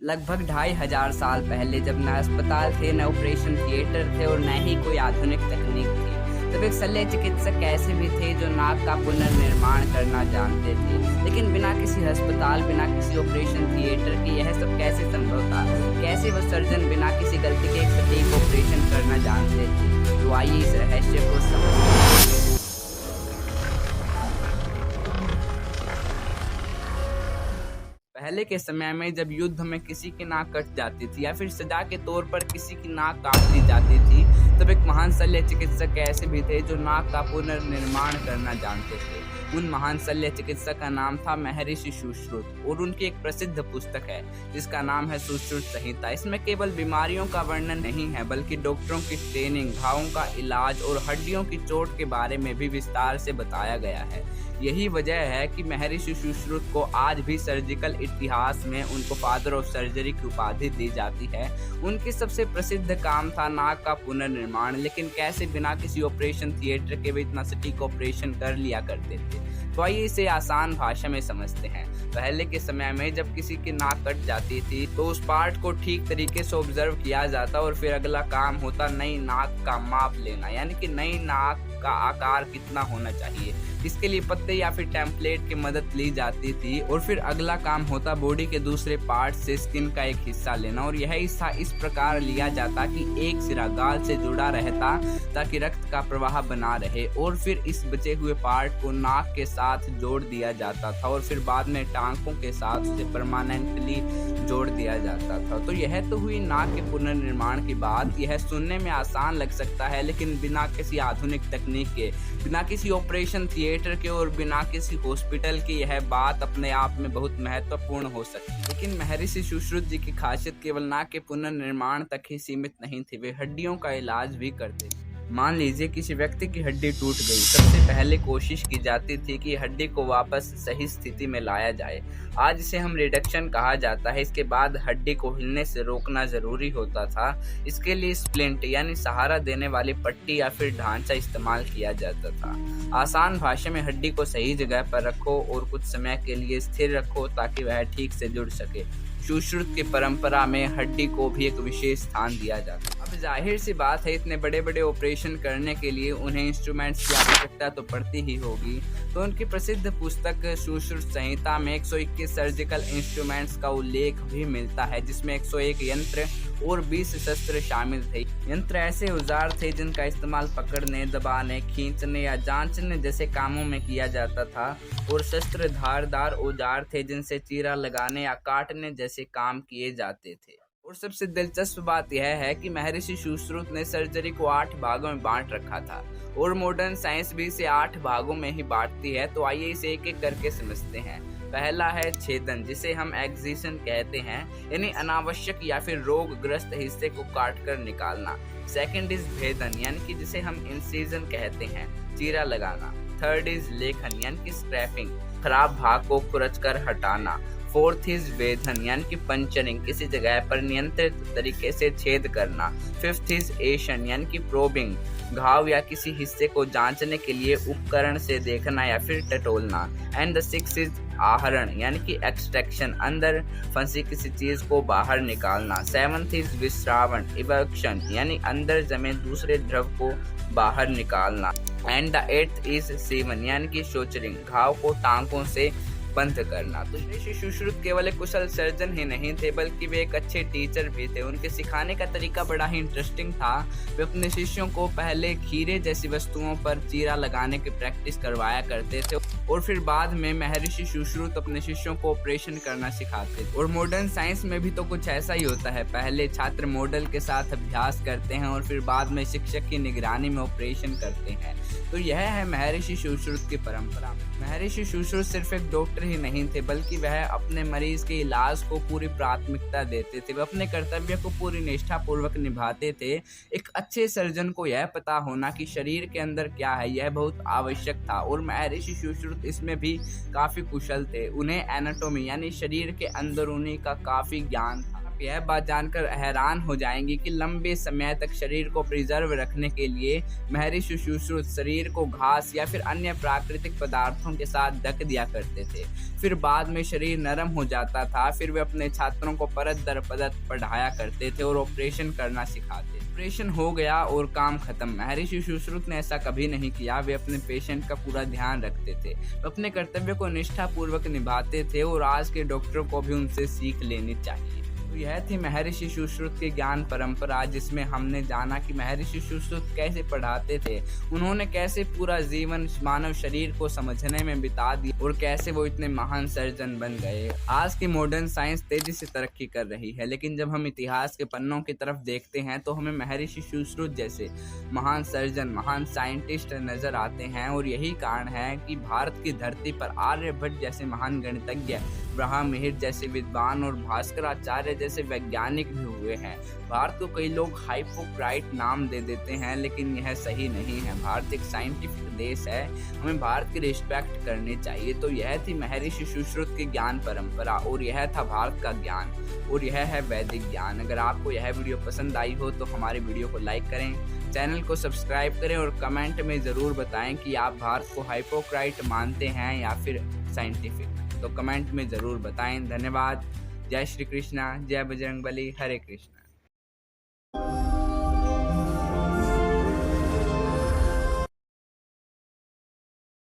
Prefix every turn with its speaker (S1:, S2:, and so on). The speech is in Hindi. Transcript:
S1: लगभग 2500 साल पहले जब न अस्पताल थे, न ऑपरेशन थिएटर थे और न ही कोई आधुनिक तकनीक थी, तब एक शल्य चिकित्सक ऐसे भी थे जो नाक का पुनर्निर्माण करना जानते थे। लेकिन बिना किसी अस्पताल, बिना किसी ऑपरेशन थिएटर के यह सब कैसे संभव था? कैसे वो सर्जन बिना किसी गलती के एक सटीक ऑपरेशन करना जानते थे? तो आइए इस रहस्य को समझते हैं। पहले के समय में जब युद्ध में किसी की नाक कट जाती थी या फिर सजा के तौर पर किसी की नाक काट दी जाती थी, तब एक महान शल्य चिकित्सक ऐसे भी थे जो नाक का पुनर्निर्माण करना जानते थे। उन महान शल्य चिकित्सक का नाम था महर्षि सुश्रुत और उनकी एक प्रसिद्ध पुस्तक है जिसका नाम है सुश्रुत संहिता। इसमें केवल बीमारियों का वर्णन नहीं है बल्कि डॉक्टरों की ट्रेनिंग, घावों का इलाज और हड्डियों की चोट के बारे में भी विस्तार से बताया गया है। यही वजह है कि महर्षि सुश्रुत को आज भी सर्जिकल इतिहास में उनको फादर ऑफ सर्जरी की उपाधि दी जाती है। उनकी सबसे प्रसिद्ध काम था नाक का पुनर्निर्माण, लेकिन कैसे बिना किसी ऑपरेशन थिएटर के भी इतना सटीक ऑपरेशन कर लिया करते थे। तो आइए इसे आसान भाषा में समझते हैं। पहले के समय में जब किसी की नाक कट जाती थी तो उस पार्ट को ठीक तरीके से ऑब्जर्व किया जाता और फिर अगला काम होता नई नाक का माप लेना, यानी कि नई नाक का आकार कितना होना चाहिए। इसके लिए पत्ते या फिर टेम्पलेट की मदद ली जाती थी और फिर अगला काम होता बॉडी के दूसरे पार्ट से स्किन का एक हिस्सा लेना और यह हिस्सा इस प्रकार लिया जाता कि एक सिरा गाल से जुड़ा रहता ताकि रक्त का प्रवाह बना रहे और फिर इस बचे हुए पार्ट को नाक के साथ जोड़ दिया जाता था और फिर बाद में टांकों के साथ उसे परमानेंटली जोड़ दिया जाता था। तो यह तो हुई नाक के पुनर्निर्माण की बात। यह सुनने में आसान लग सकता है, लेकिन बिना किसी आधुनिक तकनीक के, बिना किसी ऑपरेशन थिएटर के और बिना किसी हॉस्पिटल की यह बात अपने आप में बहुत महत्वपूर्ण हो सकती है। लेकिन महर्षि सुश्रुत जी की खासियत केवल नाक के पुनर्निर्माण तक ही सीमित नहीं थी, वे हड्डियों का इलाज भी करते थे। मान लीजिए किसी व्यक्ति की हड्डी टूट गई, सबसे पहले कोशिश की जाती थी कि हड्डी को वापस सही स्थिति में लाया जाए। आज इसे हम रिडक्शन कहा जाता है। इसके बाद हड्डी को हिलने से रोकना जरूरी होता था। इसके लिए स्प्लिंट यानी सहारा देने वाली पट्टी या फिर ढांचा इस्तेमाल किया जाता था। आसान भाषा में हड्डी को सही जगह पर रखो और कुछ समय के लिए स्थिर रखो ताकि वह ठीक से जुड़ सके। सुश्रुत की परंपरा में हड्डी को भी एक विशेष स्थान दिया जाता है। अब जाहिर सी बात है, इतने बड़े बड़े ऑपरेशन करने के लिए उन्हें इंस्ट्रूमेंट्स की आवश्यकता तो पड़ती ही होगी। तो उनकी प्रसिद्ध पुस्तक सुश्रुत संहिता में 121 सर्जिकल इंस्ट्रूमेंट्स का उल्लेख भी मिलता है, जिसमें 101 यंत्र और 20 शस्त्र शामिल थे। यंत्र ऐसे औजार थे जिनका इस्तेमाल पकड़ने, दबाने, खींचने या जांचने जैसे कामों में किया जाता था और शस्त्र धारदार औजार थे जिनसे चीरा लगाने या काटने जैसे काम किए जाते थे। और सबसे दिलचस्प बात यह है कि महर्षि सुश्रुत ने सर्जरी को 8 भागों में बांट रखा था और मॉडर्न साइंस भी इसे 8 भागों में ही बांटती है। तो आइए इसे एक एक करके समझते हैं। पहला है छेदन, जिसे हम एक्सिशन कहते हैं, यानी अनावश्यक या फिर रोगग्रस्त हिस्से को काट कर निकालना। सेकंड इज भेदन, यानी कि जिसे हम इंसिजन कहते हैं, चीरा लगाना। थर्ड इज लेखन, यानी कि स्क्रैपिंग, खराब भाग को कुरचकर हटाना। फोर्थ इज वेधन, यानी कि पंचरिंग, किसी जगह पर नियंत्रित तरीके से छेद करना। फिफ्थ इज एशन, यानी कि प्रोबिंग, घाव या किसी हिस्से को जांचने के लिए उपकरण से देखना या फिर टटोलना। एंड द सिक्स्थ इज आहरण, यानी कि एक्सट्रैक्शन, अंदर फंसी किसी चीज को बाहर निकालना। सेवंथ इज विस्रावण, इवक्शन, यानी अंदर जमे दूसरे द्रव को बाहर निकालना। एंड द एट्थ इज सीवन, यानी कि शोचरिंग, घाव को टांकों से बंद करना। तो महर्षि सुश्रुत केवल एक कुशल सर्जन ही नहीं थे बल्कि वे एक अच्छे टीचर भी थे। उनके सिखाने का तरीका बड़ा ही इंटरेस्टिंग था। वे अपने शिष्यों को पहले खीरे जैसी वस्तुओं पर चीरा लगाने की प्रैक्टिस करवाया करते थे और फिर बाद में महर्षि सुश्रुत अपने शिष्यों को ऑपरेशन करना सिखाते थे। और मॉडर्न साइंस में भी तो कुछ ऐसा ही होता है। पहले छात्र मॉडल के साथ अभ्यास करते हैं और फिर बाद में शिक्षक की निगरानी में ऑपरेशन करते हैं। तो यह है महर्षि सुश्रुत की परंपरा। महर्षि सुश्रुत सिर्फ एक डॉक्टर ही नहीं थे बल्कि वह अपने मरीज के इलाज को पूरी प्राथमिकता देते थे। वह अपने कर्तव्य को पूरी निष्ठा पूर्वक निभाते थे। एक अच्छे सर्जन को यह पता होना कि शरीर के अंदर क्या है, यह बहुत आवश्यक था और महर्षि सुश्रुत इसमें भी काफी कुशल थे। उन्हें एनाटॉमी यानी शरीर के अंदरूनी का काफी ज्ञान था। यह बात जानकर हैरान हो जाएंगी कि लंबे समय तक शरीर को प्रिजर्व रखने के लिए महर्षि सुश्रुत शरीर को घास या फिर अन्य प्राकृतिक पदार्थों के साथ ढक दिया करते थे। फिर बाद में शरीर नरम हो जाता था। फिर वे अपने छात्रों को परत दर परत पढ़ाया करते थे और ऑपरेशन करना सिखाते। ऑपरेशन हो गया और काम खत्म। महर्षि सुश्रुत ने ऐसा कभी नहीं किया। वे अपने पेशेंट का पूरा ध्यान रखते थे, अपने कर्तव्य को निष्ठापूर्वक निभाते थे और आज के डॉक्टरों को भी उनसे सीख लेनी चाहिए। तो यह थी महर्षि सुश्रुत की ज्ञान परंपरा, जिसमें हमने जाना कि महर्षि सुश्रुत कैसे पढ़ाते थे, उन्होंने कैसे पूरा जीवन मानव शरीर को समझने में बिता दिया और कैसे वो इतने महान सर्जन बन गए। आज की मॉडर्न साइंस तेजी से तरक्की कर रही है, लेकिन जब हम इतिहास के पन्नों की तरफ देखते हैं तो हमें महर्षि सुश्रुत जैसे महान सर्जन, महान साइंटिस्ट नजर आते हैं। और यही कारण है कि भारत की धरती पर आर्यभट्ट जैसे महान गणितज्ञ, ब्रह्ममिहिर जैसे विद्वान और भास्कराचार्य जैसे वैज्ञानिक भी हुए हैं। भारत को कई लोग हाइपोक्राइट नाम दे देते हैं, लेकिन यह सही नहीं है। भारत एक साइंटिफिक देश है, हमें भारत की रिस्पेक्ट करनी चाहिए। तो यह थी महर्षि सुश्रुत की ज्ञान परंपरा और यह था भारत का ज्ञान और यह है वैदिक ज्ञान। अगर आपको यह वीडियो पसंद आई हो तो हमारी वीडियो को लाइक करें, चैनल को सब्सक्राइब करें और कमेंट में ज़रूर बताएं कि आप भारत को हाइपोक्राइट मानते हैं या फिर साइंटिफिक। तो कमेंट में ज़रूर बताएं। धन्यवाद। जय श्री कृष्णा, जय बजरंगबली, हरे कृष्णा।